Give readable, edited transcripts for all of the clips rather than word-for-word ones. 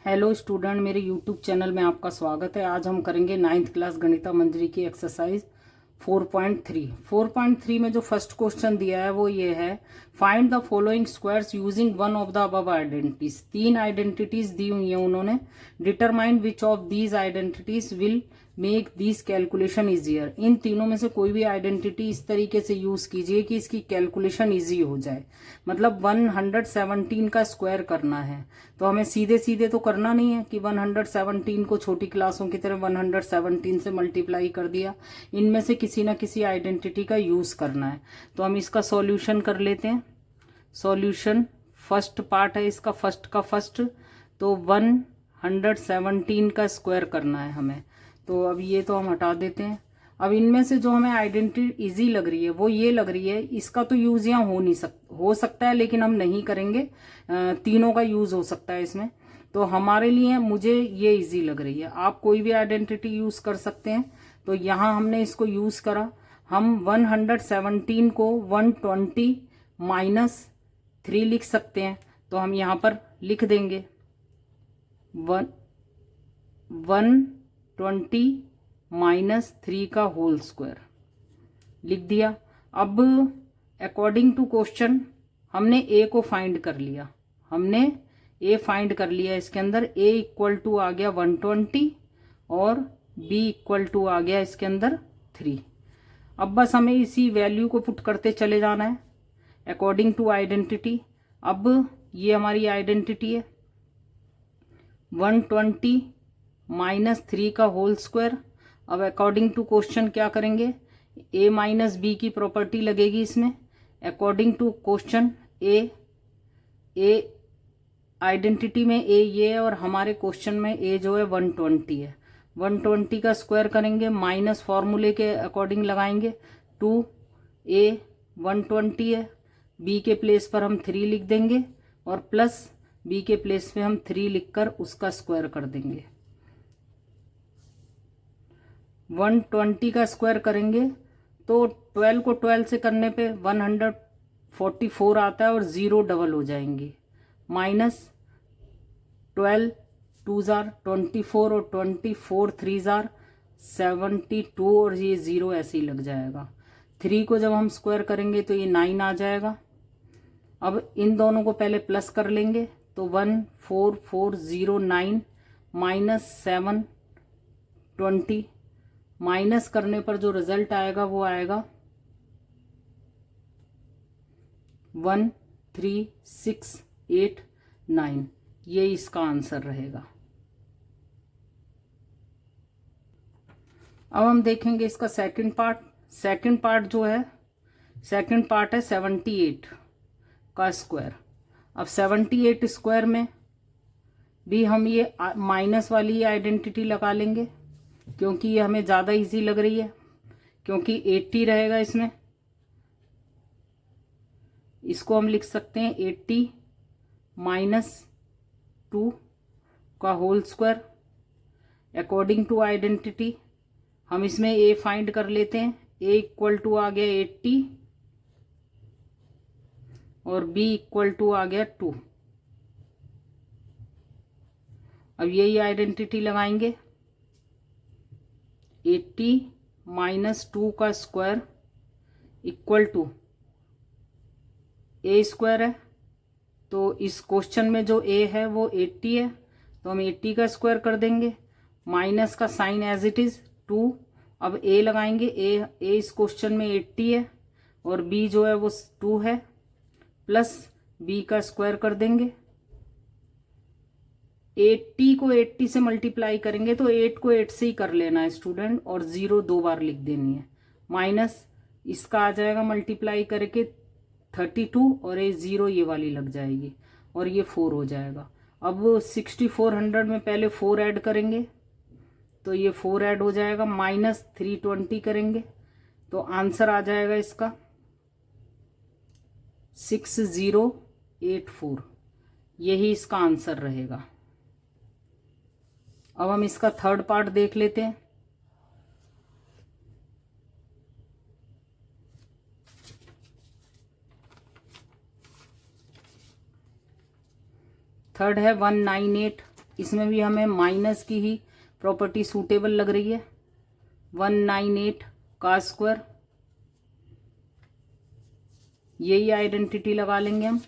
Hello student, मेरे YouTube channel में आपका स्वागत है। आज हम करेंगे 9th क्लास गणिता मंजरी की एक्सरसाइज 4.3। 4.3 में जो फर्स्ट क्वेश्चन दिया है वो ये है, find the following squares using one of the above identities. 3 identities दी हुई हैं उन्होंने। Determine which of these identities will make this calculation easier. इन तीनों में से कोई भी आइडेंटिटी इस तरीके से यूज कीजिए कि इसकी कैलकुलेशन इजी हो जाए। मतलब 117 का स्क्वायर करना है तो हमें सीधे सीधे तो करना नहीं है कि 117 को छोटी क्लासों की तरह 117 से मल्टीप्लाई कर दिया। इनमें से किसी ना किसी आइडेंटिटी का यूज करना है। तो हम इसका सॉल्यूशन कर लेते हैं। सॉल्यूशन फर्स्ट पार्ट है इसका, फर्स्ट का फर्स्ट, तो 117 का स्क्वायर करना है हमें। तो अब ये तो हम हटा देते हैं। अब इनमें से जो हमें आइडेंटिटी इजी लग रही है वो ये लग रही है, इसका तो यूज यहाँ हो सकता है लेकिन हम नहीं करेंगे। तीनों का यूज हो सकता है इसमें। तो हमारे लिए मुझे ये इजी लग रही है। आप कोई भी आइडेंटिटी यूज कर सकते हैं। तो यहाँ हमने इसको यूज करा। हम 117 को 120 माइनस 3 लिख सकते हैं। तो हम यहाँ पर लिख देंगे 120 माइनस 3 का होल स्क्वायर लिख दिया। अब अकॉर्डिंग टू क्वेश्चन हमने ए को फाइंड कर लिया। इसके अंदर ए इक्वल टू आ गया 120 और बी इक्वल टू आ गया इसके अंदर 3। अब बस हमें इसी वैल्यू को पुट करते चले जाना है अकॉर्डिंग टू आइडेंटिटी। अब ये हमारी आइडेंटिटी है 120 माइनस 3 का होल स्क्वायर। अब अकॉर्डिंग टू क्वेश्चन क्या करेंगे, a माइनस बी की प्रॉपर्टी लगेगी इसमें। According to question A identity में a ये है और हमारे क्वेश्चन में a जो है 120 है। 120 का स्क्वायर करेंगे, माइनस फॉर्मूले के अकॉर्डिंग लगाएंगे। 2a 120 है, b के प्लेस पर हम 3 लिख देंगे और प्लस b के प्लेस पे हम 3 लिखकर उसका स्क्वायर कर देंगे। 120 का स्क्वायर करेंगे तो 12 को 12 से करने पे 144 आता है और 0 डबल हो जाएंगी। माइनस 12 2 जार 24 और 24 3 जार 72 और ये 0 ऐसे ही लग जाएगा। 3 को जब हम स्क्वायर करेंगे तो ये 9 आ जाएगा। अब इन दोनों को पहले प्लस कर लेंगे तो 14409 माइनस 720 माइनस करने पर जो रिजल्ट आएगा वो आएगा 13689। ये इसका आंसर रहेगा। अब हम देखेंगे इसका सेकंड पार्ट। सेकंड पार्ट जो है, सेकंड पार्ट है 78 का स्क्वायर। अब 78 स्क्वायर में भी हम ये माइनस वाली आइडेंटिटी लगा लेंगे क्योंकि ये हमें ज़्यादा इजी लग रही है, क्योंकि 80 रहेगा इसमें। इसको हम लिख सकते हैं 80 माइनस 2 का whole square. According to identity हम इसमें a फाइंड कर लेते हैं। a इक्वल टू आ गया 80 और b इक्वल टू आ गया 2। अब यही आइडेंटिटी लगाएंगे 80 माइनस 2 का square equal to a square है। तो इस क्वेश्चन में जो a है वो 80 है तो हम 80 का स्क्वायर कर देंगे। माइनस का साइन एज इट इज 2। अब a लगाएंगे, a इस क्वेश्चन में 80 है और b जो है वो 2 है, प्लस b का स्क्वायर कर देंगे। 80 को 80 से मल्टीप्लाई करेंगे तो 8 को 8 से ही कर लेना है स्टूडेंट, और 0 2 बार लिख देनी है। माइनस इसका आ जाएगा मल्टीप्लाई करके 32 और ये 0 ये वाली लग जाएगी और ये 4 हो जाएगा। अब 6400 में पहले 4 ऐड करेंगे तो ये 4 ऐड हो जाएगा, माइनस 320 करेंगे तो आंसर आ जाएगा इसका 6084। यही इसका आंसर रहेगा। अब हम इसका थर्ड पार्ट देख लेते हैं। थर्ड है 198 इसमें भी हमें माइनस की ही प्रॉपर्टी सूटेबल लग रही है। 198 का स्क्वायर, यही आइडेंटिटी लगा लेंगे हम।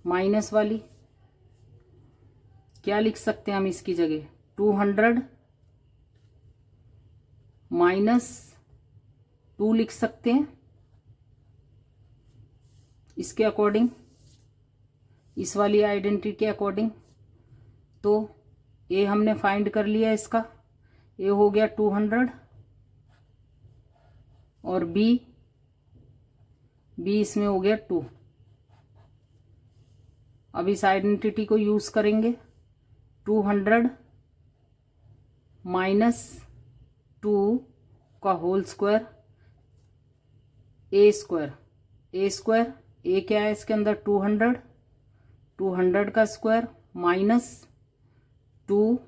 माइनस वाली क्या लिख सकते हैं हम इसकी जगह, 200 माइनस 2 लिख सकते हैं इसके अकॉर्डिंग, इस वाली आइडेंटिटी के अकॉर्डिंग। तो ए हमने फाइंड कर लिया इसका, ए हो गया 200 और बी इसमें हो गया 2। अब इस आइडेंटिटी को यूज करेंगे, 200 माइनस 2 का होल स्क्वायर, ए स्क्वायर, ए क्या है इसके अंदर, 200 का स्क्वायर माइनस 2,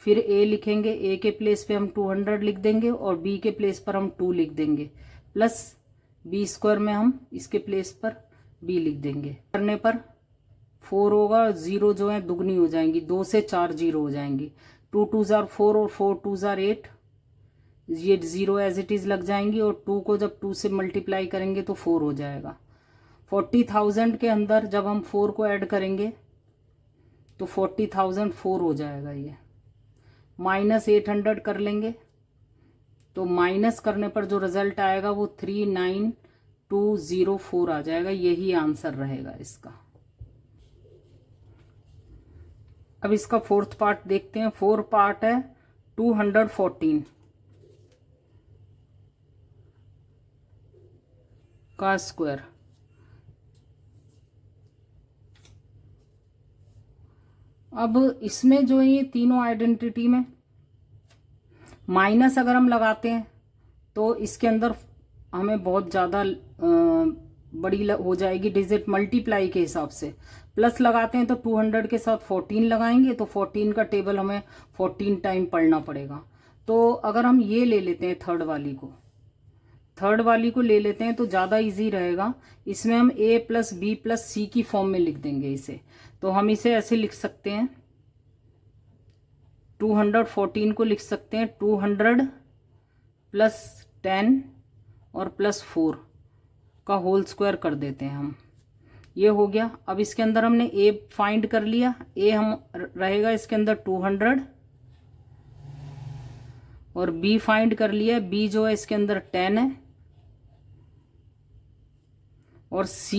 फिर ए लिखेंगे, ए के प्लेस पे हम 200 लिख देंगे और बी के प्लेस पर हम 2 लिख देंगे, प्लस बी स्क्वायर में हम इसके प्लेस पर बी लिख देंगे। करने पर 4 होगा, 0 जो है दुगनी हो जाएंगी, 2 से 4 0 हो जाएंगी, 2 2 जार 4 और 4 2 जार 8, ये 0 एज इट इज लग जाएंगी और 2 को जब 2 से मल्टीप्लाई करेंगे तो 4 हो जाएगा। 40,000 के अंदर जब हम 4 को ऐड करेंगे तो 40,000 4 हो जाएगा ये। माइनस 800 कर लेंगे तो माइनस करने पर जो रिजल्ट आएगा वो 39204 आ जाएगा, यही आंसर रहेगा इसका। अब इसका फोर्थ पार्ट देखते हैं। फोर्थ पार्ट है 214 का स्क्वायर। अब इसमें जो ये तीनों आइडेंटिटी में माइनस अगर हम लगाते हैं तो इसके अंदर हमें बहुत ज़्यादा बड़ी हो जाएगी डिजिट मल्टीप्लाई के हिसाब से। प्लस लगाते हैं तो 200 के साथ 14 लगाएंगे तो 14 का टेबल हमें 14 टाइम पढ़ना पड़ेगा। तो अगर हम ये ले लेते हैं थर्ड वाली को ले लेते हैं तो ज़्यादा इजी रहेगा। इसमें हम a प्लस बी प्लस सी की फॉर्म में लिख देंगे इसे। तो हम इसे ऐसे लिख सकते हैं, 214 को लिख सकते हैं 200 प्लस 10 और प्लस 4 का होल स्क्वायर कर देते हैं हम। ये हो गया। अब इसके अंदर हमने a फाइंड कर लिया, a हम रहेगा इसके अंदर 200 और b फाइंड कर लिया, b जो है इसके अंदर 10 है और c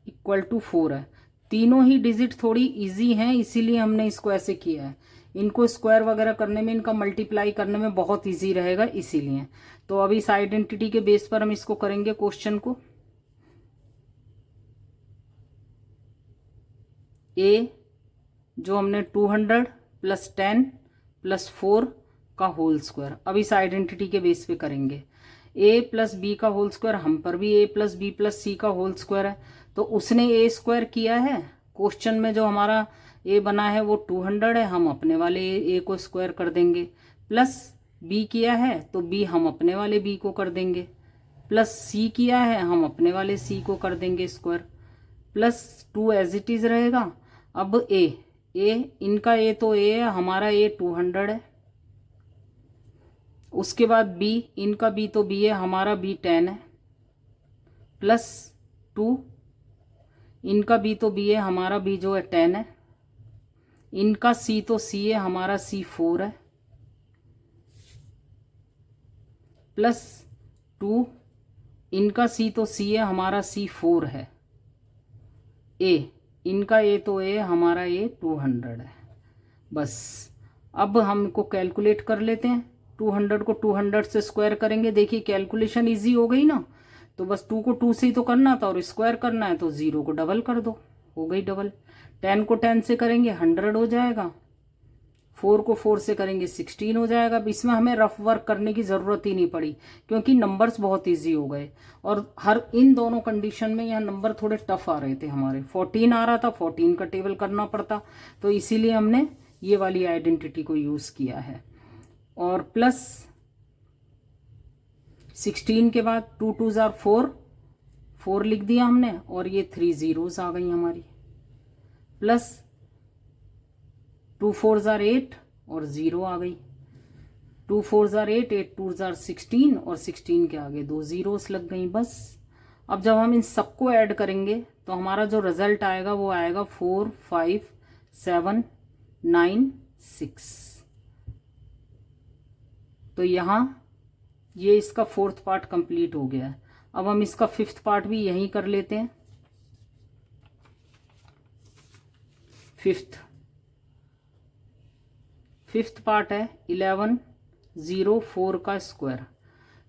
इक्वल टू 4 है। तीनों ही डिजिट थोड़ी इजी हैं इसीलिए हमने इसको ऐसे किया है। इनको स्क्वायर वगैरह करने में, इनका मल्टीप्लाई करने में बहुत इजी रहेगा इसीलिए। तो अभी इस आइडेंटिटी के बेस पर हम इसको करेंगे क्वेश्चन को। a जो हमने 200 प्लस 10 प्लस 4 का होल स्क्वायर, अब इस आइडेंटिटी के बेस पे करेंगे। a प्लस बी का होल स्क्वायर, हम पर भी a प्लस बी प्लस सी का होल स्क्वायर है तो उसने a स्क्वायर किया है। क्वेश्चन में जो हमारा a बना है वो 200 है, हम अपने वाले a को स्क्वायर कर देंगे। प्लस b किया है तो b हम अपने वाले b को कर देंगे। प्लस c किया है, हम अपने वाले c को कर देंगे square. Plus 2 as it is रहेगा। अब a इनका a तो a है, हमारा a 200 है। उसके बाद b, इनका b तो b है, हमारा b 10 है। प्लस 2 इनका b तो b है, हमारा b जो है 10 है। इनका c तो c है, हमारा c 4 है। प्लस 2 इनका c तो c है, हमारा c 4 है। a इनका a तो a, हमारा a 200 है। बस अब हम इनको कैलकुलेट कर लेते हैं। 200 को 200 से स्क्वायर करेंगे, देखिए कैलकुलेशन इजी हो गई ना। तो बस 2 को 2 से ही तो करना था और स्क्वायर करना है तो 0 को डबल कर दो, हो गई डबल। 10 को 10 से करेंगे 100 हो जाएगा, 4 को 4 से करेंगे 16 हो जाएगा। अब इसमें हमें रफ वर्क करने की ज़रूरत ही नहीं पड़ी क्योंकि नंबर्स बहुत इजी हो गए। और हर इन दोनों कंडीशन में यहाँ नंबर थोड़े टफ आ रहे थे हमारे। 14 आ रहा था, 14 का टेबल करना पड़ता, तो इसीलिए हमने ये वाली आइडेंटिटी को यूज़ किया है। और प्लस 16 के बाद 2 2 जार 4 लिख दिया हमने और ये 3 zeros आ गई हमारी। प्लस 2 4 जार 8 और 0 आ गई। 2 4 जार 8, 8 2 जार 16 और 16 के आगे 2 जीरोस लग गई बस। अब जब हम इन सबको ऐड करेंगे तो हमारा जो रिजल्ट आएगा वो आएगा 4 5 7 9 6। तो यहाँ ये इसका फोर्थ पार्ट कंप्लीट हो गया है। अब हम इसका फिफ्थ पार्ट भी यहीं कर लेते हैं। फिफ्थ पार्ट है 1104 का स्क्वायर।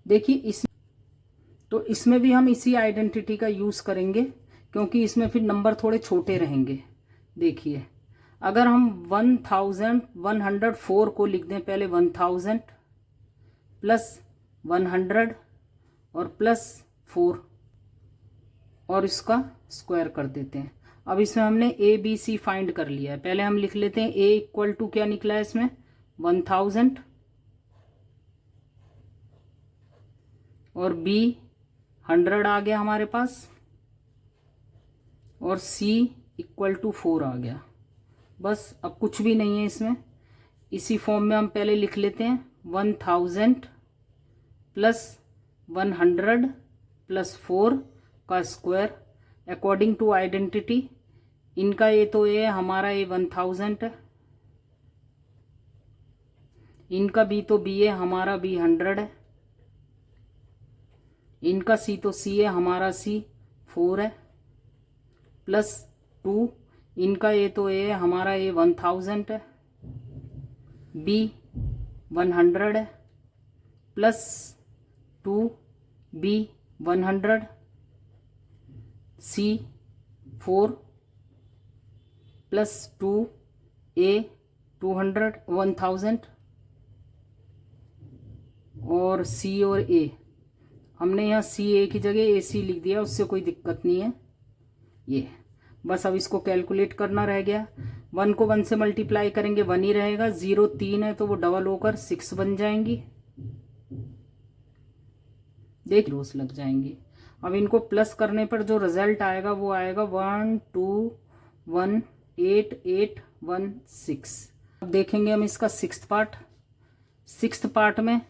देखिए तो इसमें भी हम इसी आइडेंटिटी का यूज करेंगे क्योंकि इसमें फिर नंबर थोड़े छोटे रहेंगे। देखिए अगर हम 1104 को लिख दें, पहले 1000 प्लस 100 और प्लस 4 और इसका स्क्वायर कर देते हैं। अब इसमें हमने ए बी सी फाइंड कर लिया है। पहले हम लिख लेते हैं ए इक्वल टू क्या निकला है इसमें 1000 और बी 100 आ गया हमारे पास और सी इक्वल टू 4 आ गया। बस अब कुछ भी नहीं है इसमें। इसी फॉर्म में हम पहले लिख लेते हैं 1000 प्लस 100 प्लस 4 का स्क्वायर अकॉर्डिंग टू आइडेंटिटी। इनका ए तो ए हमारा ए 1000 है, इनका बी तो बी है हमारा बी 100 है, इनका सी तो सी है हमारा सी 4 है प्लस 2। इनका ए तो ए है हमारा ए 1000 है, बी 100 है प्लस 2 बी 100 सी 4 प्लस 2 ए 200 1000 और सी और ए। हमने यहाँ सी ए की जगह ए सी लिख दिया, उससे कोई दिक्कत नहीं है। ये बस अब इसको कैलकुलेट करना रह गया। 1 को 1 से मल्टीप्लाई करेंगे 1 ही रहेगा। 0 3 है तो वो डबल होकर 6 बन जाएंगी। देख रोज लग जाएंगी। अब इनको प्लस करने पर जो रिजल्ट आएगा वो आएगा 1 2 1 8 8 1 6। अब देखेंगे हम इसका सिक्स्थ पार्ट। सिक्स्थ पार्ट में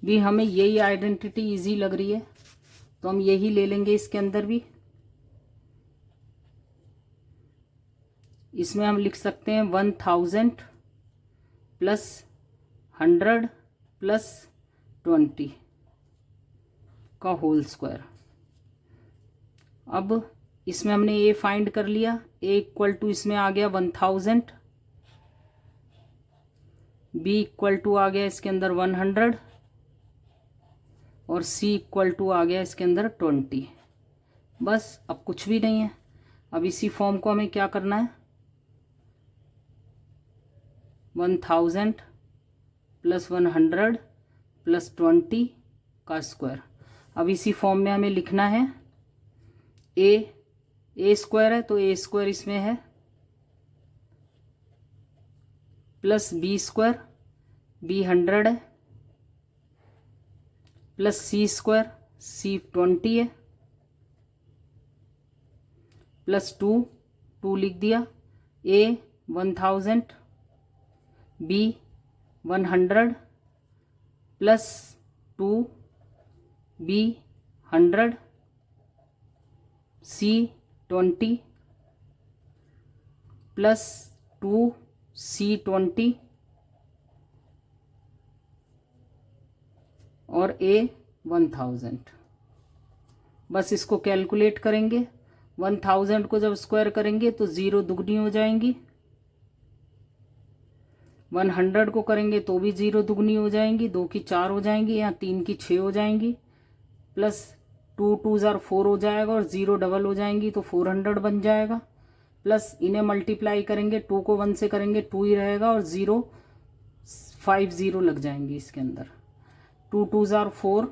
भी हमें यही आइडेंटिटी इजी लग रही है तो हम यही ले लेंगे इसके अंदर भी। इसमें हम लिख सकते हैं 1000 प्लस 100 प्लस 20 का होल स्क्वायर। अब इसमें हमने ए फाइंड कर लिया। ए इक्वल टू इसमें आ गया 1000, बी इक्वल टू आ गया इसके अंदर 100 और सी इक्वल टू आ गया इसके अंदर 20। बस अब कुछ भी नहीं है। अब इसी फॉर्म को हमें क्या करना है 1000 प्लस 100 प्लस 20 का स्क्वायर। अब इसी फॉर्म में हमें लिखना है ए स्क्वायर है तो ए स्क्वायर इसमें है प्लस बी स्क्वायर, बी 100 है प्लस सी स्क्वायर, सी 20 है प्लस 2 लिख दिया। ए 1000 बी 100 प्लस 2 बी 100 सी 20 प्लस 2 सी 20 और ए 1000। बस इसको कैलकुलेट करेंगे। 1000 को जब स्क्वायर करेंगे तो 0 दुगनी हो जाएंगी, 100 को करेंगे तो भी 0 दुगनी हो जाएंगी, 2 की 4 हो जाएंगी, यहाँ 3 की 6 हो जाएंगी प्लस 2 2 जार 4 हो जाएगा और 0 डबल हो जाएंगी तो 400 बन जाएगा। प्लस इन्हें मल्टीप्लाई करेंगे 2 को 1 से करेंगे 2 ही रहेगा और 0 5 0 लग जाएंगी इसके अंदर। 2 2 जार 4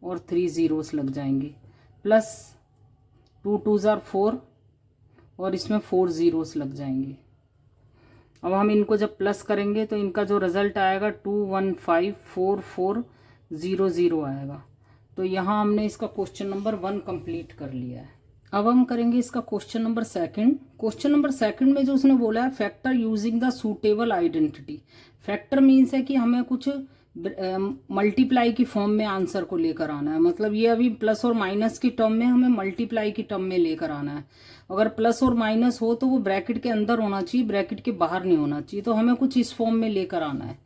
और 3 जीरोस लग जाएंगी प्लस 2 2 जार 4 और इसमें 4 जीरोस लग जाएंगी। अब हम इनको जब प्लस करेंगे तो इनका जो रिजल्ट आएगा 21544 0 0 आएगा। तो यहाँ हमने इसका क्वेश्चन नंबर 1 कंप्लीट कर लिया है। अब हम करेंगे इसका क्वेश्चन नंबर 2। क्वेश्चन नंबर 2 में जो उसने बोला है factor using the suitable identity. Factor means है कि हमें कुछ मल्टीप्लाई की फॉर्म में आंसर को लेकर आना है। मतलब ये अभी प्लस और माइनस की टर्म में हमें मल्टीप्लाई की टर्म में लेकर आना है। अगर प्लस और माइनस हो तो वो ब्रैकेट के अंदर होना चाहिए, ब्रैकेट के बाहर नहीं होना चाहिए। तो हमें कुछ इस फॉर्म में लेकर आना है।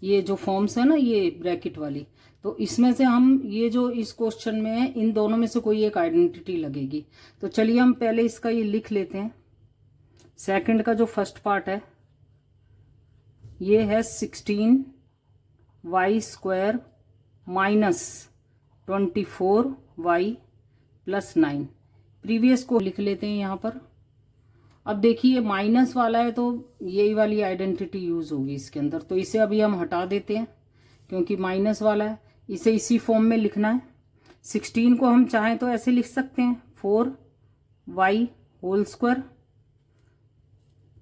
ये जो फॉर्म्स है ना, ये ब्रैकेट वाली, तो इसमें से हम ये जो इस क्वेश्चन में है इन दोनों में से कोई एक आइडेंटिटी लगेगी। तो चलिए हम पहले इसका ये लिख लेते हैं। सेकंड का जो फर्स्ट पार्ट है ये है 16y² minus 24y plus 9। Previous को लिख लेते हैं यहाँ पर। अब देखिए माइनस वाला है तो यही वाली आइडेंटिटी यूज होगी इसके अंदर, तो इसे अभी हम हटा देते हैं क्योंकि माइनस वाला है। इसे इसी फॉर्म में लिखना है। 16 को हम चाहें तो ऐसे लिख सकते हैं 4y²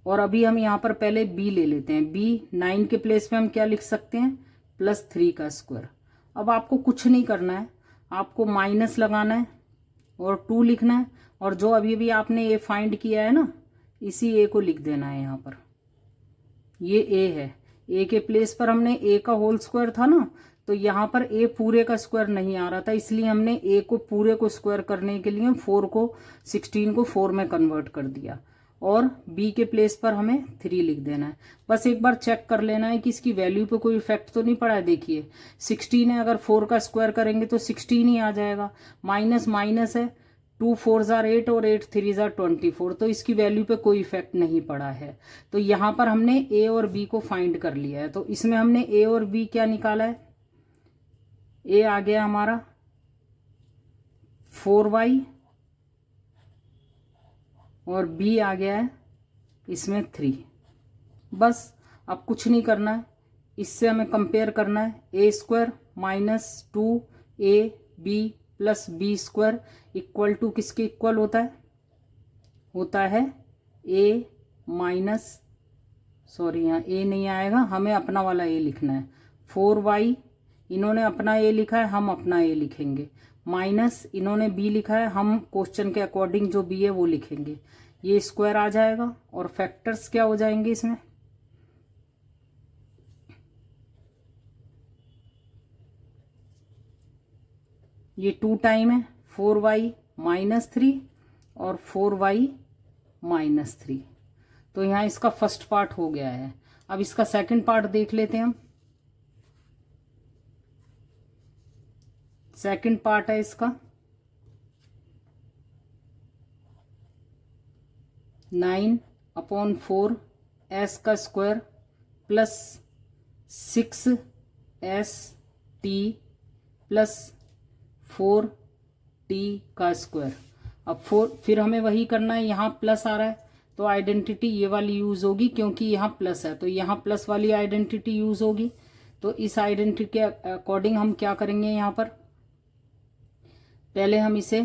और अभी हम यहाँ पर पहले b ले लेते हैं। b 9 के प्लेस पे हम क्या लिख सकते हैं, +3²। अब आपको कुछ नहीं करना है, आपको माइनस लगाना है और 2 लिखना है और जो अभी अभी आपने a फाइंड किया है ना, इसी a को लिख देना है यहाँ पर। ये a है, a के प्लेस पर हमने a का होल स्क्वायर था ना, तो यहाँ पर a पूरे का स्क्वायर नहीं आ रहा था, इसलिए हमने a को पूरे को स्क्वायर करने के लिए 16 को 4 में कन्वर्ट कर दिया और b के प्लेस पर हमें 3 लिख देना है। बस एक बार चेक कर लेना है कि इसकी वैल्यू पे कोई इफेक्ट तो नहीं पड़ा है। देखिए 16 है, अगर 4 का स्क्वायर करेंगे तो 16 ही आ जाएगा। माइनस माइनस है, 2 4 8 और 8 3 24, तो इसकी वैल्यू पे कोई इफेक्ट नहीं पड़ा है। तो यहाँ पर हमने a और b को फाइंड कर लिया है। तो इसमें हमने a और b क्या निकाला है, a आ गया हमारा 4y और b आ गया है इसमें 3। बस अब कुछ नहीं करना है, इससे हमें कंपेयर करना है। a² minus 2ab plus b² equal to किसके इक्वल होता है, a माइनस, सॉरी यहाँ a नहीं आएगा, हमें अपना वाला a लिखना है। 4y, इन्होंने अपना a लिखा है, हम अपना a लिखेंगे, माइनस इन्होंने b लिखा है, हम क्वेश्चन के अकॉर्डिंग जो b है वो लिखेंगे। ये स्क्वायर आ जाएगा और फैक्टर्स क्या हो जाएंगे इसमें, ये 2 टाइम है 4y माइनस 3 और 4y माइनस 3। तो यहाँ इसका फर्स्ट पार्ट हो गया है। अब इसका सेकंड पार्ट देख लेते हैं हम। सेकंड पार्ट है इसका 9/4 s² plus 6st plus 4t²। अब 4 फिर हमें वही करना है, यहाँ प्लस आ रहा है तो आइडेंटिटी ये वाली यूज होगी, क्योंकि यहाँ प्लस है तो यहाँ प्लस वाली आइडेंटिटी यूज होगी। तो इस आइडेंटिटी के अकॉर्डिंग हम क्या करेंगे, यहाँ पर पहले हम इसे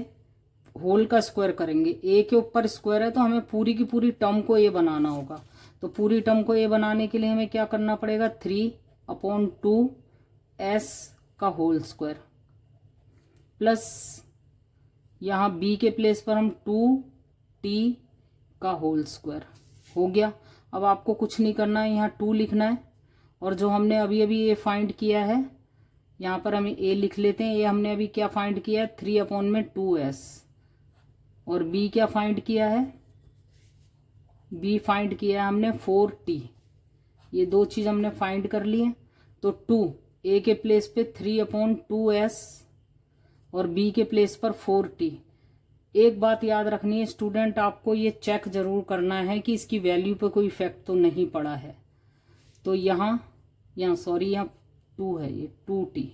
होल का स्क्वायर करेंगे। a के ऊपर स्क्वायर है तो हमें पूरी की पूरी टर्म को a बनाना होगा। तो पूरी टर्म को a बनाने के लिए हमें क्या करना पड़ेगा, 3/2 s का होल स्क्वायर प्लस यहाँ b के प्लेस पर हम 2t का होल स्क्वायर हो गया। अब आपको कुछ नहीं करना है, यहाँ 2 लिखना है और जो हमने अभी अभी ये फाइंड किया है यहाँ पर हम a लिख लेते हैं। ये हमने अभी क्या फाइंड किया है, 3/2s और b क्या फाइंड किया है, b फाइंड किया है हमने 4t। ये दो चीज़ हमने फाइंड कर ली है। तो 2 a के प्लेस पे 3/2s और b के प्लेस पर 4t। एक बात याद रखनी है स्टूडेंट, आपको ये चेक जरूर करना है कि इसकी वैल्यू पे कोई इफेक्ट तो नहीं पड़ा है। तो यहाँ सॉरी यहाँ 2 है, ये 2t,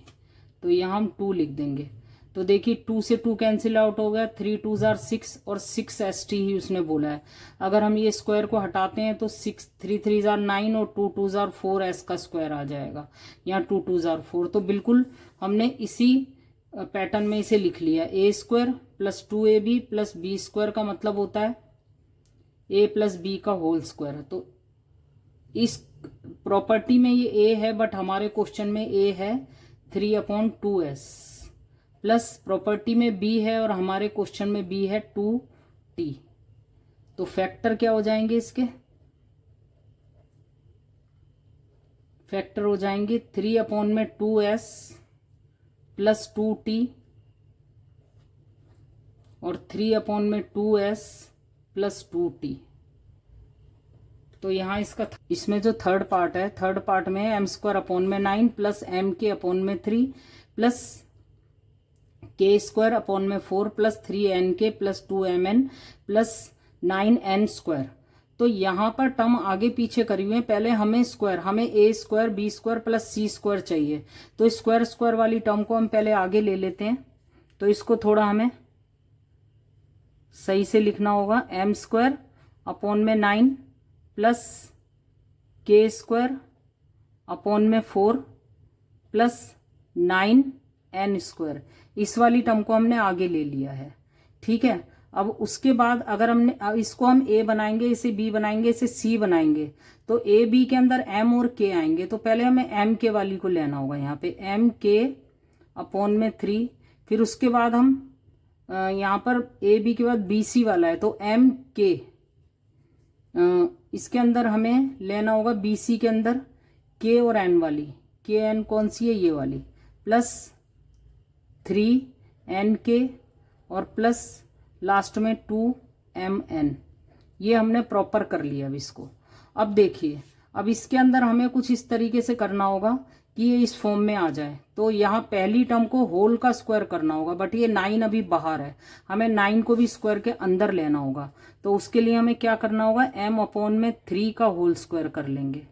तो यहाँ हम 2 लिख देंगे। तो देखिए 2 से 2 कैंसिल आउट हो गया, 3 2 6 और 6st ही उसने बोला है। अगर हम ये स्क्वायर को हटाते हैं तो 6 3 3 9 और 2 2 4s का स्क्वायर आ जाएगा, यहाँ 2 2 4। तो बिल्कुल हमने इसी पैटर्न में इसे लिख लिया, a² plus 2ab plus b² का मतलब होता है a प्लस b का होल स्क्वायर। तो इस प्रॉपर्टी में ये a है, बट हमारे क्वेश्चन में a है 3/2s प्लस प्रॉपर्टी में b है और हमारे क्वेश्चन में b है 2t। तो फैक्टर क्या हो जाएंगे इसके? फैक्टर हो जाएंगे 3/2s प्लस 2t और 3/2s प्लस 2t। तो यहाँ इसमें जो थर्ड पार्ट है, थर्ड पार्ट में m² 9 plus mk/3 plus k² plus 3nk plus 2mn plus 9n²। तो यहाँ पर टर्म आगे पीछे करी हुए हैं। पहले हमें a² b² प्लस c² चाहिए, तो स्क्वायर स्क्वायर वाली टर्म को हम पहले आगे ले लेते हैं। तो इसको थोड़ा हमें सही से लिखना होगा। m² 9 plus k² 4 plus 9n²। इस वाली टर्म को हमने आगे ले लिया है, ठीक है। अब उसके बाद अगर हमने इसको हम a बनाएंगे, इसे b बनाएंगे, इसे c बनाएंगे, तो a b के अंदर m और k आएंगे। तो पहले हमें m k वाली को लेना होगा यहाँ पे, mk/3। फिर उसके बाद हम यहाँ पर a b के बाद b c वाला है, तो mk इसके अंदर हमें लेना होगा बी सी के अंदर k और n वाली। k n कौन सी है? ये वाली, प्लस 3nk और प्लस लास्ट में 2mn। ये हमने प्रॉपर कर लिया। अब इसको अब देखिए, अब इसके अंदर हमें कुछ इस तरीके से करना होगा कि ये इस फॉर्म में आ जाए। तो यहाँ पहली टर्म को होल का स्क्वायर करना होगा, बट ये 9 अभी बाहर है, हमें 9 को भी स्क्वायर के अंदर लेना होगा। तो उसके लिए हमें क्या करना होगा? m/3 का होल स्क्वायर कर लेंगे।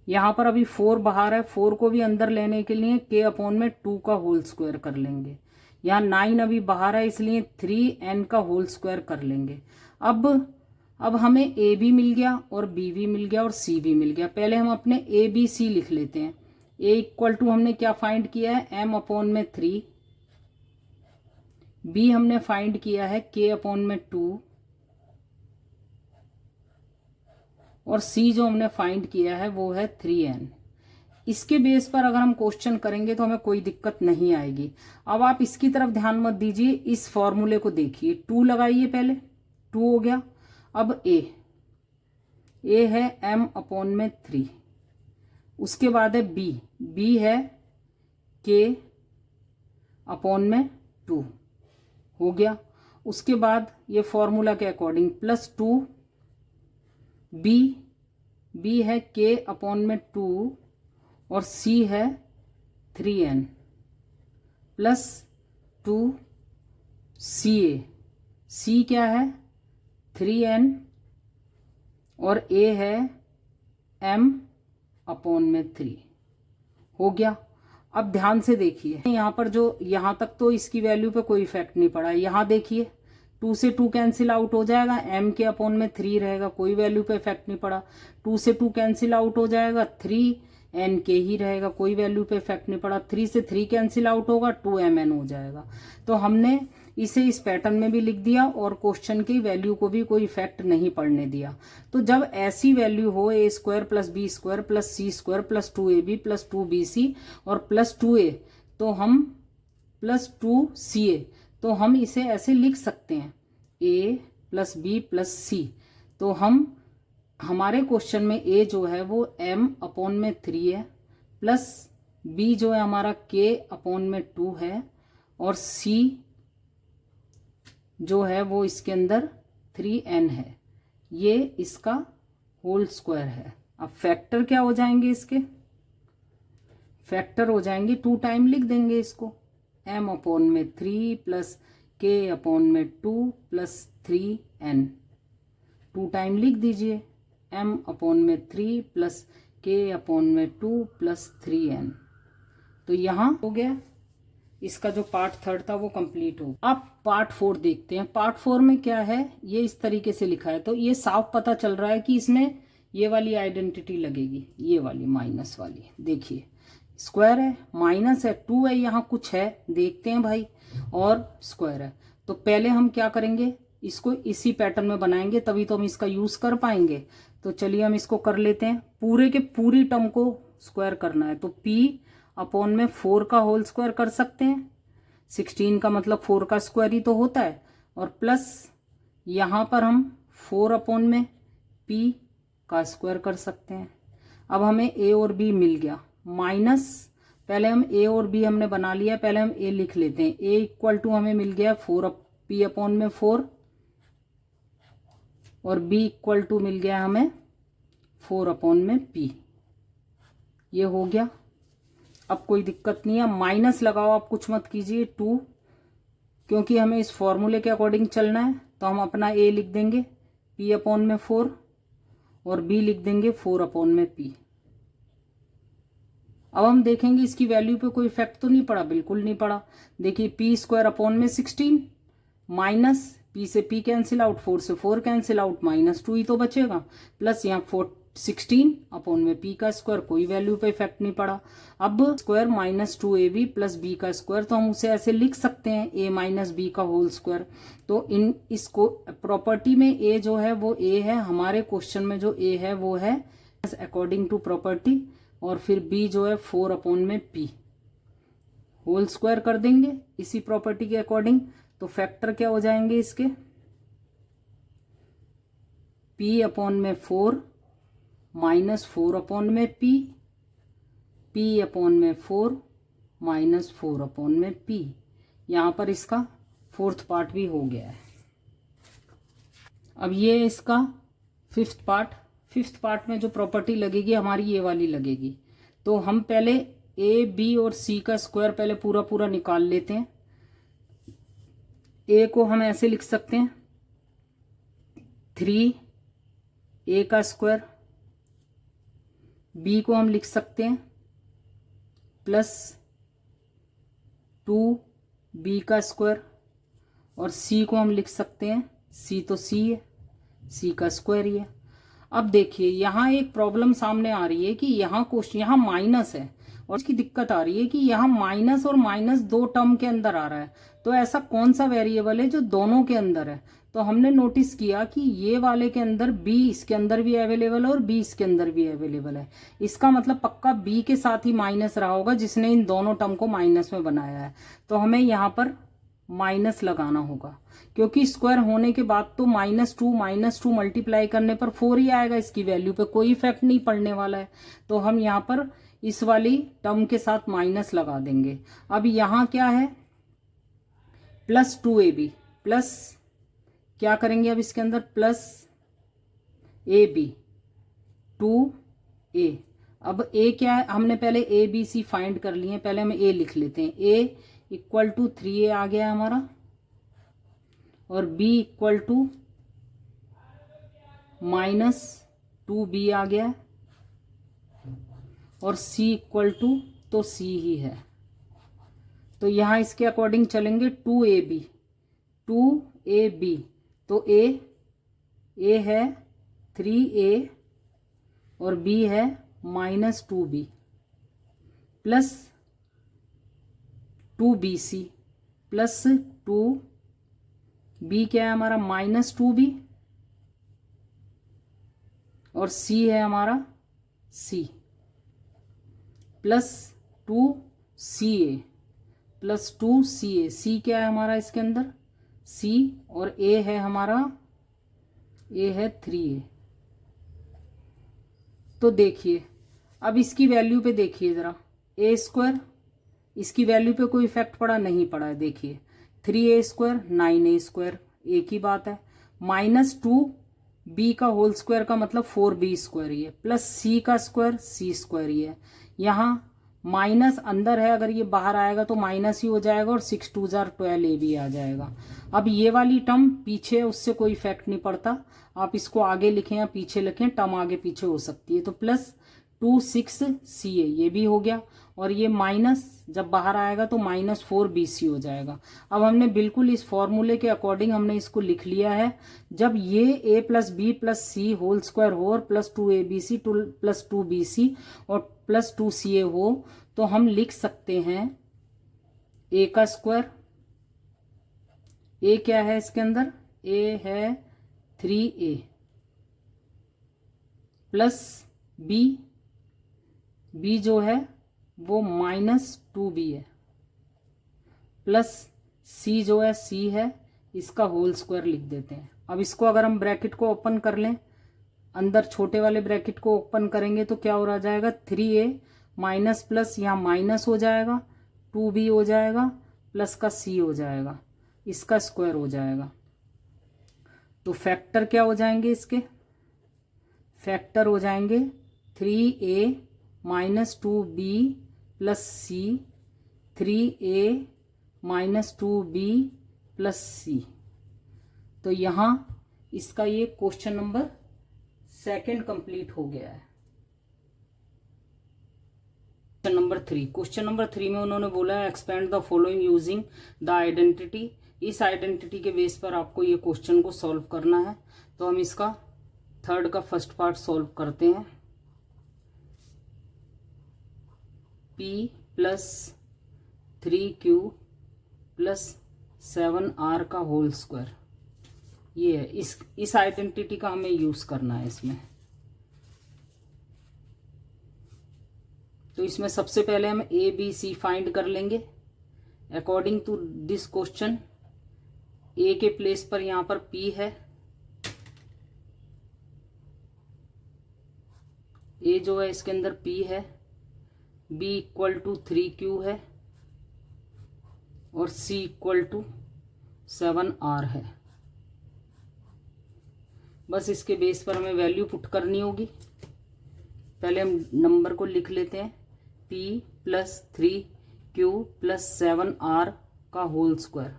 यहाँ पर अभी 4 बाहर है, 4 को भी अंदर लेने के लिए k/2 का होल स्क्वायर कर लेंगे। यहाँ 9 अभी बाहर है, इसलिए 3n का होल स्क्वायर कर लेंगे। अब हमें a भी मिल गया और b भी मिल गया और c भी मिल गया। पहले हम अपने a b c लिख लेते हैं। a हमने क्या फाइंड किया है? m/3। b हमने फाइंड किया है k/2 और c जो हमने फाइंड किया है वो है 3n। इसके बेस पर अगर हम क्वेश्चन करेंगे तो हमें कोई दिक्कत नहीं आएगी। अब आप इसकी तरफ ध्यान मत दीजिए, इस फॉर्मूले को देखिए। 2 लगाइए, पहले 2 हो गया। अब a है m/3, उसके बाद है b है k/2 हो गया। उसके बाद ये फॉर्मूला के अकॉर्डिंग प्लस 2 b है k/2 और c है 3n प्लस 2 c क्या है? 3n और a है m/3 हो गया। अब ध्यान से देखिए, यहाँ पर जो यहाँ तक तो इसकी वैल्यू पे कोई इफेक्ट नहीं पड़ा। यहाँ देखिए 2 से 2 कैंसिल आउट हो जाएगा, mk/3 रहेगा, कोई वैल्यू पे इफेक्ट नहीं पड़ा। 2 से 2 कैंसिल आउट हो जाएगा, 3nk ही रहेगा, कोई वैल्यू पे इफेक्ट नहीं पड़ा। 3 से 3 कैंसिल आउट होगा, 2mn हो जाएगा। तो हमने इसे इस पैटर्न में भी लिख दिया और क्वेश्चन की वैल्यू को भी कोई इफेक्ट नहीं पड़ने दिया। तो जब ऐसी वैल्यू हो a² plus b² plus c² plus 2ab plus 2bc और प्लस 2a तो हम प्लस 2ca, तो हम इसे ऐसे लिख सकते हैं a plus b plus c। तो हमारे क्वेश्चन में a जो है वो m/3 है, प्लस b जो है हमारा k/2 है और c जो है वो इसके अंदर 3n है। ये इसका होल स्क्वायर है। अब फैक्टर क्या हो जाएंगे इसके? फैक्टर हो जाएंगे 2 टाइम लिख देंगे इसको, m/3 plus k/2 plus 3n। 2 time लिख दीजिए, m/3 plus k/2 plus 3n। तो यहाँ हो गया, इसका जो पार्ट 3 था वो कंप्लीट हो। अब पार्ट 4 देखते हैं। पार्ट 4 में क्या है, ये इस तरीके से लिखा है। तो ये साफ पता चल रहा है कि इसमें ये वाली आइडेंटिटी लगेगी, ये वाली माइनस वाली। देखिए स्क्वायर है, माइनस है, 2 है, यहाँ कुछ है देखते हैं भाई, और स्क्वायर है। तो पहले हम क्या करेंगे, इसको इसी पैटर्न में बनाएंगे, तभी तो हम इसका यूज कर पाएंगे। तो चलिए हम इसको कर लेते हैं। पूरे के पूरी टर्म को स्क्वायर करना है, तो p अपॉन में 4 का होल स्क्वायर कर सकते हैं। 16 का मतलब 4 का स्क्वायर ही तो होता है, और प्लस यहाँ पर हम 4 अपॉन में p का स्क्वायर कर सकते हैं। अब हमें a और b मिल गया, माइनस पहले हम a और b हमने बना लिया, पहले हम a लिख लेते हैं। a इक्वल टू हमें मिल गया 4 p अपॉन में 4, और b इक्वल टू मिल गया हमें 4 अपॉन में p। ये हो गया। अब कोई दिक्कत नहीं है, माइनस लगाओ, आप कुछ मत कीजिए 2, क्योंकि हमें इस फॉर्मूले के अकॉर्डिंग चलना है। तो हम अपना a लिख देंगे p अपॉन में 4, और b लिख देंगे 4 अपॉन में p। अब हम देखेंगे इसकी वैल्यू पे कोई इफेक्ट तो नहीं पड़ा, बिल्कुल नहीं पड़ा। देखिए p स्क्वायर अपॉन में 16 माइनस p से p कैंसिल आउट, 4 से 4 कैंसिल आउट, माइनस 2 ही तो बचेगा, प्लस यहाँ 16 अपॉन में p का स्क्वायर, कोई वैल्यू पे इफेक्ट नहीं पड़ा। अब square minus 2ab plus b का स्क्वायर, तो हम उसे ऐसे लिख सकते हैं a माइनस b का होल स्क्वायर। तो इन इसको प्रॉपर्टी में a जो है वो a है, हमारे क्वेश्चन में जो a है वो है अकॉर्डिंग टू प्रॉपर्टी, और फिर b जो है 4 अपॉन में p होल स्क्वायर कर देंगे इसी प्रॉपर्टी के अकॉर्डिंग। तो फैक्टर क्या हो जाएंगे इसके, p अपॉन में 4 माइनस 4 अपॉन में p अपॉन में 4 माइनस 4 अपॉन में p। यहाँ पर इसका फोर्थ पार्ट भी हो गया है। अब ये इसका फिफ्थ पार्ट में जो प्रॉपर्टी लगेगी हमारी ये वाली लगेगी। तो हम पहले a b और c का स्क्वायर पहले पूरा पूरा निकाल लेते हैं। a को हम ऐसे लिख सकते हैं 3a का स्क्वायर, b को हम लिख सकते हैं प्लस 2b का स्क्वायर, और c को हम लिख सकते हैं, c तो c है, c का स्क्वायर ही है। अब देखिए यहाँ एक प्रॉब्लम सामने आ रही है कि यहाँ क्वेश्चन यहाँ माइनस है, और इसकी दिक्कत आ रही है कि यहाँ माइनस और माइनस दो टर्म के अंदर आ रहा है। तो ऐसा कौन सा वेरिएबल है जो दोनों के अंदर है? तो हमने नोटिस किया कि ये वाले के अंदर b इसके अंदर भी अवेलेबल है और b इसके अंदर भी अवेलेबल है। इसका मतलब पक्का b के साथ ही माइनस रहा होगा जिसने इन दोनों टर्म को माइनस में बनाया है। तो हमें यहाँ पर माइनस लगाना होगा, क्योंकि स्क्वायर होने के बाद तो -2 मल्टीप्लाई करने पर 4 ही आएगा, इसकी वैल्यू पे कोई इफेक्ट नहीं पड़ने वाला है। तो हम यहाँ पर इस वाली टर्म के साथ माइनस लगा देंगे। अब यहाँ क्या है, प्लस 2ab, प्लस क्या करेंगे अब इसके अंदर, प्लस ab 2a। अब a क्या है, हमने पहले a b c फाइंड कर लिए हैं, पहले हम a लिख लेते हैं। a इक्वल टू 3a आ गया है हमारा, और b इक्वल टू -2b आ गया है, और c इक्वल टू तो c ही है। तो यहाँ इसके अकॉर्डिंग चलेंगे 2ab, तो a है 3a और b है -2b plus 2bc plus 2b क्या है हमारा -2b, और c है हमारा c plus 2ca plus 2ca। c क्या है हमारा इसके अंदर, c, और a है हमारा, a है 3a। तो देखिए अब इसकी वैल्यू पे देखिए ज़रा, a स्क्वायर, इसकी वैल्यू पे कोई इफेक्ट पड़ा नहीं पड़ा है। देखिए 3a स्क्वायर 9a स्क्वायर, एक ही बात है। -2b का होल स्क्वायर का मतलब 4b स्क्वायर ही है, प्लस c का स्क्वायर c स्क्वायर ही है। यहाँ माइनस अंदर है, अगर ये बाहर आएगा तो माइनस ही हो जाएगा, और 6 2 12 भी आ जाएगा। अब ये वाली टर्म पीछे है, उससे कोई इफेक्ट नहीं पड़ता, आप इसको आगे लिखें या पीछे लिखें, टर्म आगे पीछे हो सकती है। तो प्लस 2 6ca ये भी हो गया, और ये माइनस जब बाहर आएगा तो -4bc हो जाएगा। अब हमने बिल्कुल इस फॉर्मूले के अकॉर्डिंग हमने इसको लिख लिया है। जब ये a plus b plus c whole square हो, और प्लस 2abc प्लस 2bc और प्लस 2ca हो, तो हम लिख सकते हैं a का स्क्वायर, a क्या है इसके अंदर, a है 3a प्लस b जो है वो -2b है, प्लस c जो है c है, इसका होल स्क्वायर लिख देते हैं। अब इसको अगर हम ब्रैकेट को ओपन कर लें, अंदर छोटे वाले ब्रैकेट को ओपन करेंगे तो क्या हो रहा जाएगा, 3a माइनस प्लस यहाँ माइनस हो जाएगा, 2b हो जाएगा, प्लस का c हो जाएगा, इसका स्क्वायर हो जाएगा। तो फैक्टर क्या हो जाएंगे, इसके फैक्टर हो जाएंगे 3a minus 2b plus c, 3a minus 2b plus c। तो यहाँ इसका ये क्वेश्चन नंबर 2 कंप्लीट हो गया है। क्वेश्चन नंबर 3 में उन्होंने बोला है expand the following using the identity. इस आइडेंटिटी के बेस पर आपको ये क्वेश्चन को सॉल्व करना है। तो हम इसका 3rd का फर्स्ट पार्ट सॉल्व करते हैं। p plus 3q plus 7r का होल स्क्वायर, ये है। इस आइडेंटिटी का हमें यूज करना है इसमें। तो इसमें सबसे पहले हम a b c फाइंड कर लेंगे according to this question. a के प्लेस पर यहां पर p है, a जो है इसके अंदर p है, b इक्वल टू 3q है और c इक्वल टू 7r है। बस इसके बेस पर हमें वैल्यू पुट करनी होगी। पहले हम नंबर को लिख लेते हैं, p plus 3q plus 7r का होल स्क्वायर।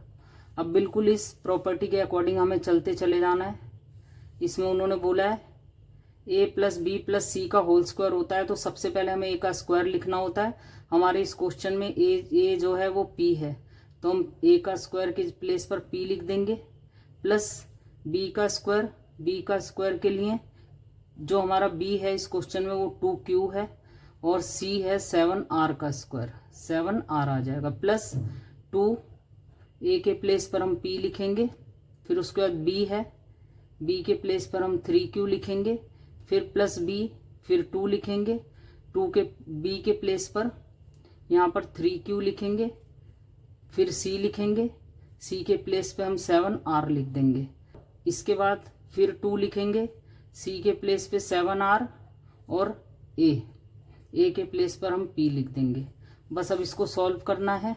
अब बिल्कुल इस प्रॉपर्टी के अकॉर्डिंग हमें चलते चले जाना है। इसमें उन्होंने बोला है a प्लस बी प्लस सी का होल स्क्वायर होता है, तो सबसे पहले हमें a का स्क्वायर लिखना होता है। हमारे इस क्वेश्चन में a जो है वो p है, तो हम a का स्क्वायर के प्लेस पर p लिख देंगे, प्लस b का स्क्वायर के लिए जो हमारा b है इस क्वेश्चन में वो 2q है और c है 7r का स्क्वायर, 7r आ जाएगा, प्लस 2 a के प्लेस पर हम p लिखेंगे, फिर उसके बाद b है, b के प्लेस पर हम 3q लिखेंगे, फिर प्लस b, फिर 2 लिखेंगे, b के प्लेस पर यहाँ पर 3q लिखेंगे, फिर c लिखेंगे, c के प्लेस पे हम 7r लिख देंगे। इसके बाद फिर 2 लिखेंगे, c के प्लेस पे 7r और a के प्लेस पर हम p लिख देंगे। बस अब इसको सॉल्व करना है।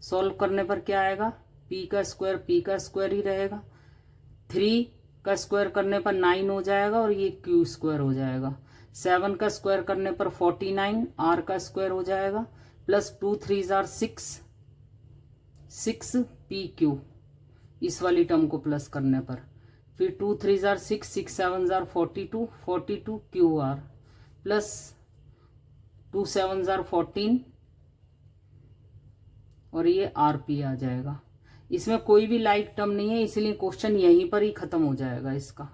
सॉल्व करने पर क्या आएगा, p का स्क्वायर ही रहेगा, 3 का स्क्वायर करने पर 9 हो जाएगा और ये q स्क्वायर हो जाएगा, 7 का स्क्वायर करने पर 49, r का स्क्वायर हो जाएगा, प्लस 2 3 आर 6 pq, इस वाली टर्म को प्लस करने पर, फिर 2 3 r 6 7 r 42 qr, plus 2 7 r 14 और ये rp आ जाएगा। इसमें कोई भी लाइक टर्म नहीं है, इसलिए क्वेश्चन यहीं पर ही खत्म हो जाएगा इसका।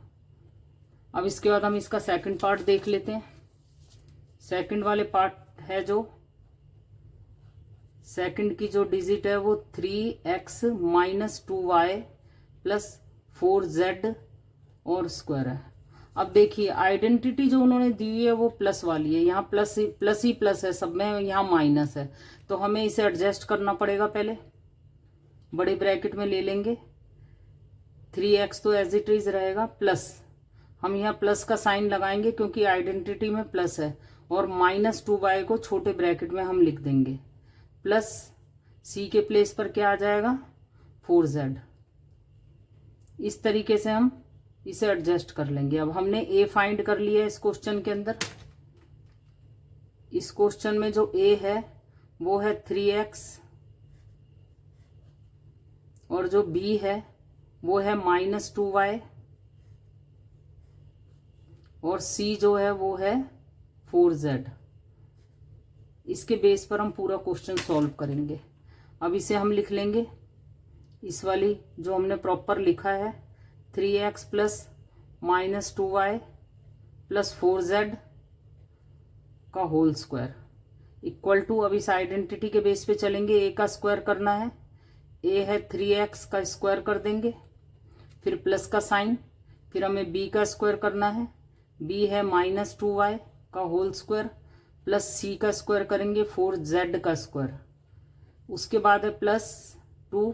अब इसके बाद हम इसका सेकंड पार्ट देख लेते हैं। सेकंड वाले पार्ट है जो सेकंड की जो डिजिट है वो 3x minus 2y plus 4z और स्क्वायर है। अब देखिए आइडेंटिटी जो उन्होंने दी है वो प्लस वाली है, यहाँ प्लस ही प्लस है सब में, यहाँ माइनस है, तो हमें इसे एडजस्ट करना पड़ेगा। पहले बड़े ब्रैकेट में ले लेंगे, 3x तो एज इट इज रहेगा, प्लस हम यहाँ प्लस का साइन लगाएंगे क्योंकि आइडेंटिटी में प्लस है, और माइनस 2y को छोटे ब्रैकेट में हम लिख देंगे, प्लस c के प्लेस पर क्या आ जाएगा 4z। इस तरीके से हम इसे एडजस्ट कर लेंगे। अब हमने a फाइंड कर लिया है इस क्वेश्चन के अंदर। इस क्वेश्चन में जो a है वो है 3x और जो b है वो है माइनस 2y और c जो है वो है 4z। इसके बेस पर हम पूरा क्वेश्चन सॉल्व करेंगे। अब इसे हम लिख लेंगे, इस वाली जो हमने प्रॉपर लिखा है 3x plus minus 2y plus 4z का होल स्क्वायर इक्वल टू, अब इस आइडेंटिटी के बेस पे चलेंगे, a का स्क्वायर करना है, a है 3x का स्क्वायर कर देंगे, फिर प्लस का साइन, फिर हमें b का स्क्वायर करना है, b है माइनस 2y का होल स्क्वायर प्लस सी का स्क्वायर करेंगे 4z का स्क्वायर, उसके बाद है प्लस 2,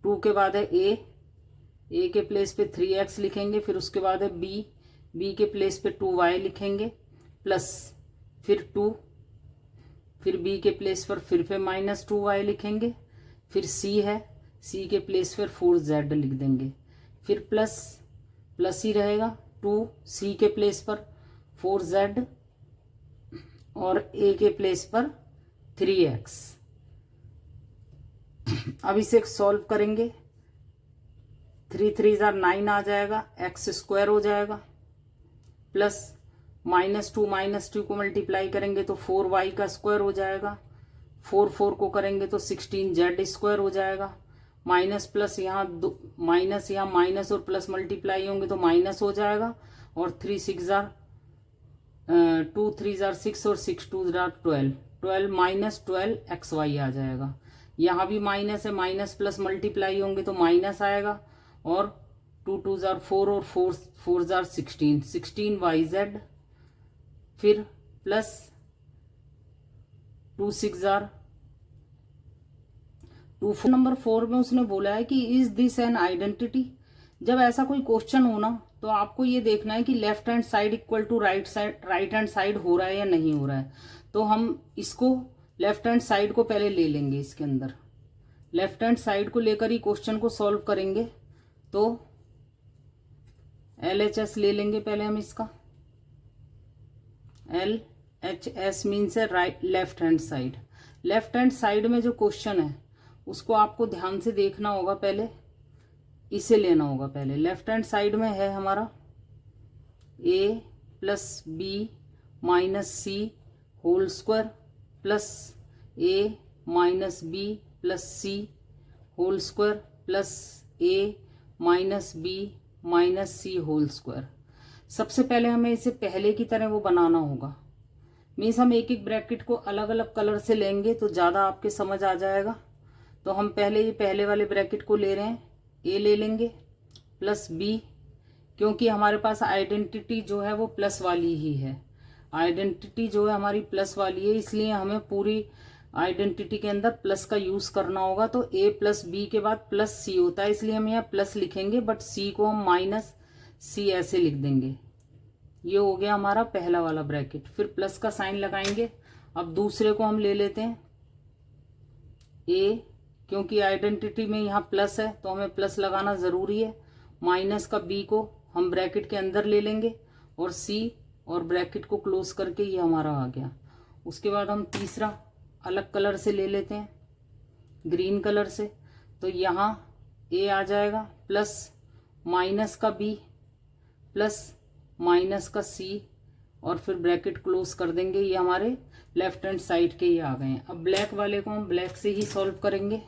2 के बाद है ए के प्लेस पे 3x लिखेंगे, फिर उसके बाद है बी के प्लेस पे 2y लिखेंगे, प्लस फिर 2, फिर बी के प्लेस पर फिर पे -2y लिखेंगे, फिर सी है, सी के प्लेस पर 4z लिख देंगे, फिर प्लस ही रहेगा 2 सी के प्लेस पर 4z और ए के प्लेस पर 3x। अब इसे सॉल्व करेंगे, 3 3 9 आ जाएगा, एक्स स्क्वायर हो जाएगा, प्लस -2 को मल्टीप्लाई करेंगे तो 4y का स्क्वायर हो जाएगा, 4 को करेंगे तो 16z स्क्वायर हो जाएगा, माइनस प्लस यहाँ माइनस और प्लस मल्टीप्लाई होंगे तो माइनस हो जाएगा, और 2 3 6 और 6 2 12, 12 -12xy आ जाएगा। यहाँ भी माइनस है, माइनस प्लस मल्टीप्लाई होंगे तो माइनस आएगा, और 2 2 4 और 4 16 yz, फिर प्लस 2 6 2 नंबर 4 में उसने बोला है कि इज दिस एन आइडेंटिटी। जब ऐसा कोई क्वेश्चन हो ना तो आपको ये देखना है कि left hand side equal to right hand side हो रहा है या नहीं हो रहा है। तो हम इसको लेफ्ट हैंड साइड को पहले ले लेंगे, इसके अंदर लेफ्ट हैंड साइड को लेकर ही क्वेश्चन को सॉल्व करेंगे। तो LHS ले लेंगे पहले हम इसका, LHS मीन्स है right left hand side. Left hand side में जो क्वेश्चन है उसको आपको ध्यान से देखना होगा, पहले इसे लेना होगा। पहले लेफ्ट हैंड साइड में है हमारा a plus b minus c whole square plus a minus b plus c whole square plus a minus b minus c whole square. सबसे पहले हमें इसे पहले की तरह वो बनाना होगा, मीन्स हम एक एक ब्रैकेट को अलग अलग कलर से लेंगे तो ज़्यादा आपके समझ आ जाएगा। तो हम पहले ये पहले वाले ब्रैकेट को ले रहे हैं, ए ले लेंगे प्लस बी, क्योंकि हमारे पास आइडेंटिटी जो है वो प्लस वाली ही है, आइडेंटिटी जो है हमारी प्लस वाली है, इसलिए हमें पूरी आइडेंटिटी के अंदर प्लस का यूज करना होगा। तो ए प्लस बी के बाद प्लस सी होता है, इसलिए हम यहाँ प्लस लिखेंगे, बट सी को हम माइनस सी ऐसे लिख देंगे। ये हो गया हमारा पहला वाला ब्रैकेट, फिर प्लस का साइन लगाएंगे। अब दूसरे को हम ले लेते हैं ए, क्योंकि आइडेंटिटी में यहाँ प्लस है तो हमें प्लस लगाना ज़रूरी है। माइनस का बी को हम ब्रैकेट के अंदर ले लेंगे और सी, और ब्रैकेट को क्लोज करके ये हमारा आ गया। उसके बाद हम तीसरा अलग कलर से ले लेते हैं, ग्रीन कलर से। तो यहाँ ए आ जाएगा प्लस माइनस का बी प्लस माइनस का सी, और फिर ब्रैकेट क्लोज कर देंगे। ये हमारे लेफ्ट हैंड साइड के ये आ गए हैं। अब ब्लैक वाले को हम ब्लैक से ही सॉल्व करेंगे।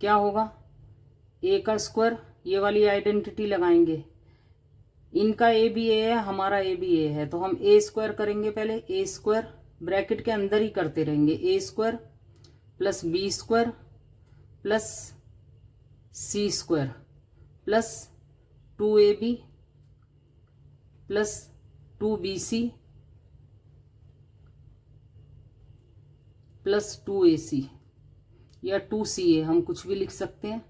क्या होगा, ए का स्क्वायर, ये वाली आइडेंटिटी लगाएंगे, इनका ए भी ए है, हमारा ए भी ए है, तो हम ए स्क्वायर करेंगे। पहले ए स्क्वायर ब्रैकेट के अंदर ही करते रहेंगे, a square plus b square plus c square plus 2ab plus 2bc plus 2ac या 2ca, हम कुछ भी लिख सकते हैं।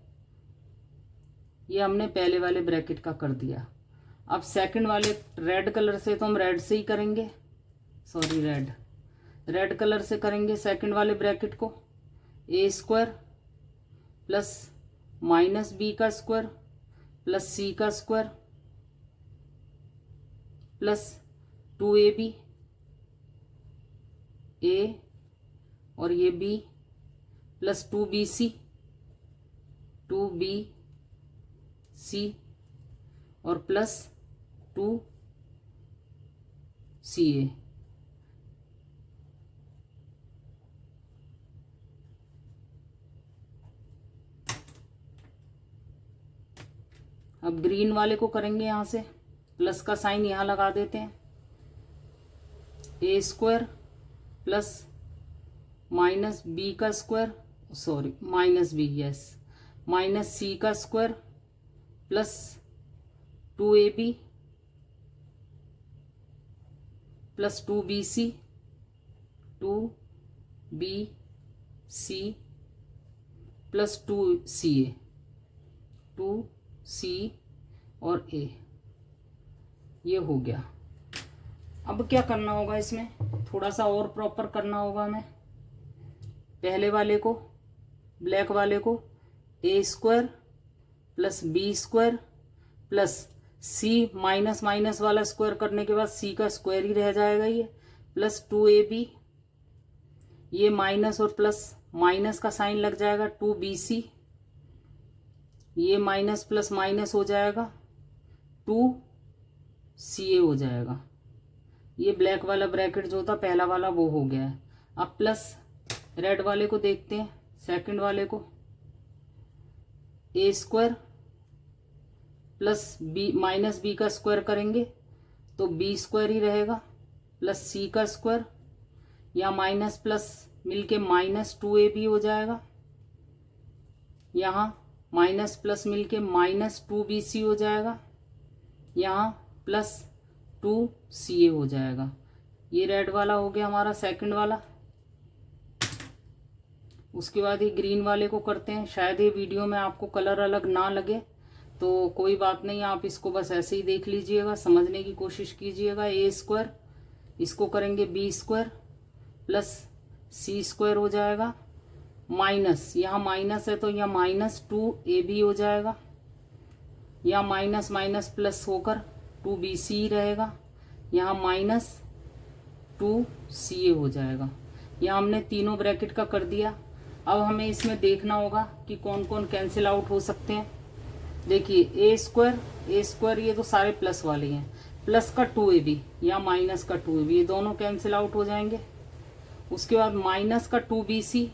ये हमने पहले वाले ब्रैकेट का कर दिया। अब सेकंड वाले रेड कलर से, तो हम रेड से ही करेंगे, सॉरी रेड कलर से करेंगे सेकंड वाले ब्रैकेट को। ए स्क्वायर प्लस माइनस बी का स्क्वायर प्लस सी का स्क्वायर प्लस 2ab ए और ये बी प्लस 2bc और प्लस 2ca। अब ग्रीन वाले को करेंगे, यहां से प्लस का साइन यहां लगा देते हैं। A square plus minus b का square, sorry minus b, yes, minus c का square plus 2ab plus 2bc 2BC plus 2CA, 2C और A, ये हो गया। अब क्या करना होगा, इसमें थोड़ा सा और प्रॉपर करना होगा हमें। पहले वाले को, ब्लैक वाले को A square plus B square plus C minus minus वाला स्क्वायर करने के बाद C का स्क्वायर ही रह जाएगा ये, प्लस 2AB, ये माइनस और प्लस माइनस का साइन लग जाएगा, 2BC, ये माइनस प्लस माइनस हो जाएगा, 2CA हो जाएगा। ये ब्लैक वाला ब्रैकेट जो था पहला वाला वो हो गया है। अब प्लस रेड वाले को देखते हैं, सेकंड वाले को, A square plus B minus B का स्क्वायर करेंगे तो B स्क्वायर ही रहेगा, प्लस C का स्क्वायर, या माइनस प्लस मिलके माइनस 2AB हो जाएगा, यहाँ माइनस प्लस मिलके माइनस 2BC हो जाएगा, यहाँ प्लस 2CA हो जाएगा। ये रेड वाला हो गया हमारा सेकंड वाला। उसके बाद ये ग्रीन वाले को करते हैं। शायद ये वीडियो में आपको कलर अलग ना लगे तो कोई बात नहीं, आप इसको बस ऐसे ही देख लीजिएगा, समझने की कोशिश कीजिएगा। A स्क्वायर, इसको करेंगे B square plus C square हो जाएगा, माइनस, यहाँ माइनस है तो यहाँ माइनस 2AB हो जाएगा, यहाँ माइनस माइनस प्लस होकर 2BC ही रहेगा, यहाँ माइनस 2CA हो जाएगा। यहाँ हमने तीनों ब्रैकेट का कर दिया। अब हमें इसमें देखना होगा कि कौन कौन कैंसिल आउट हो सकते हैं। देखिए A स्क्वायर ये तो सारे प्लस वाले हैं, प्लस का 2AB या माइनस का 2AB, ये दोनों कैंसिल आउट हो जाएंगे। उसके बाद माइनस का 2BC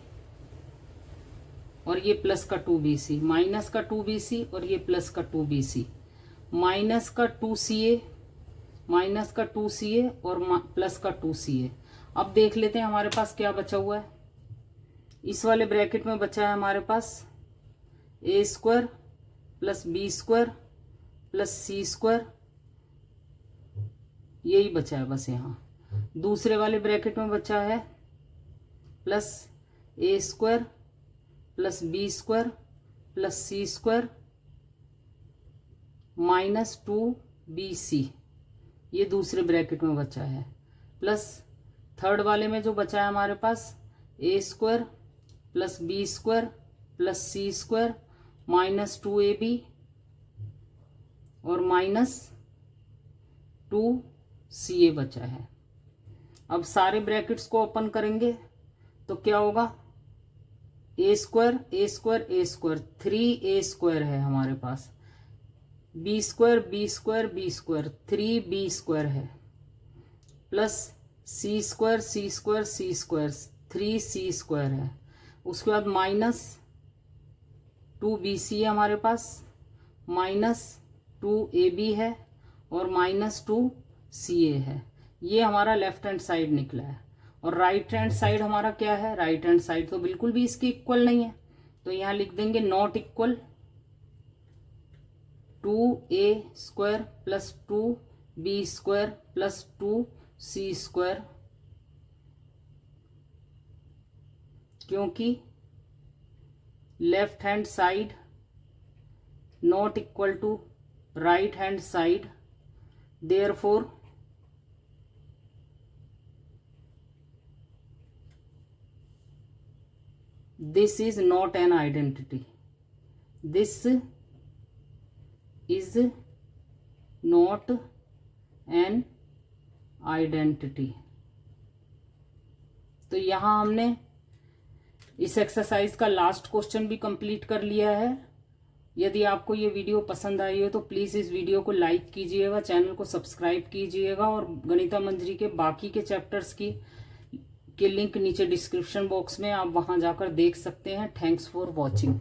और ये प्लस का 2BC, माइनस का 2BC और ये प्लस का 2BC, माइनस का 2CA, माइनस का 2CA और प्लस का 2CA। अब देख लेते हैं हमारे पास क्या बचा हुआ है। इस वाले ब्रैकेट में बचा है हमारे पास A square plus B square plus C square, यही बचा है बस। यहाँ दूसरे वाले ब्रैकेट में बचा है plus A square plus B square plus C square minus 2BC, ये दूसरे ब्रैकेट में बचा है, प्लस थर्ड वाले में जो बचा है हमारे पास A square plus B square plus C square minus 2AB और माइनस 2CA बचा है। अब सारे ब्रैकेट्स को ओपन करेंगे तो क्या होगा, A square A square A square, 3A square है हमारे पास, B square B square B square, 3B square है, plus C square C square C square, 3C square है। उसके बाद माइनस 2BC है हमारे पास, माइनस 2AB है और माइनस 2CA है। ये हमारा लेफ्ट हैंड साइड निकला है। और राइट हैंड साइड हमारा क्या है, राइट हैंड साइड तो बिल्कुल भी इसकी इक्वल नहीं है, तो यहाँ लिख देंगे not equal 2A square plus 2B square plus 2C square, क्योंकि left hand side not equal to right hand side, therefore this is not an identity, this is not an identity। तो यहाँ हमने इस एक्सरसाइज का last question भी complete कर लिया है। यदि आपको ये वीडियो पसंद आई हो तो प्लीज़ इस वीडियो को लाइक कीजिएगा, चैनल को सब्सक्राइब कीजिएगा और गणिता मंजरी के बाकी के चैप्टर्स के लिंक नीचे डिस्क्रिप्शन बॉक्स में आप वहां जाकर देख सकते हैं। Thanks for watching.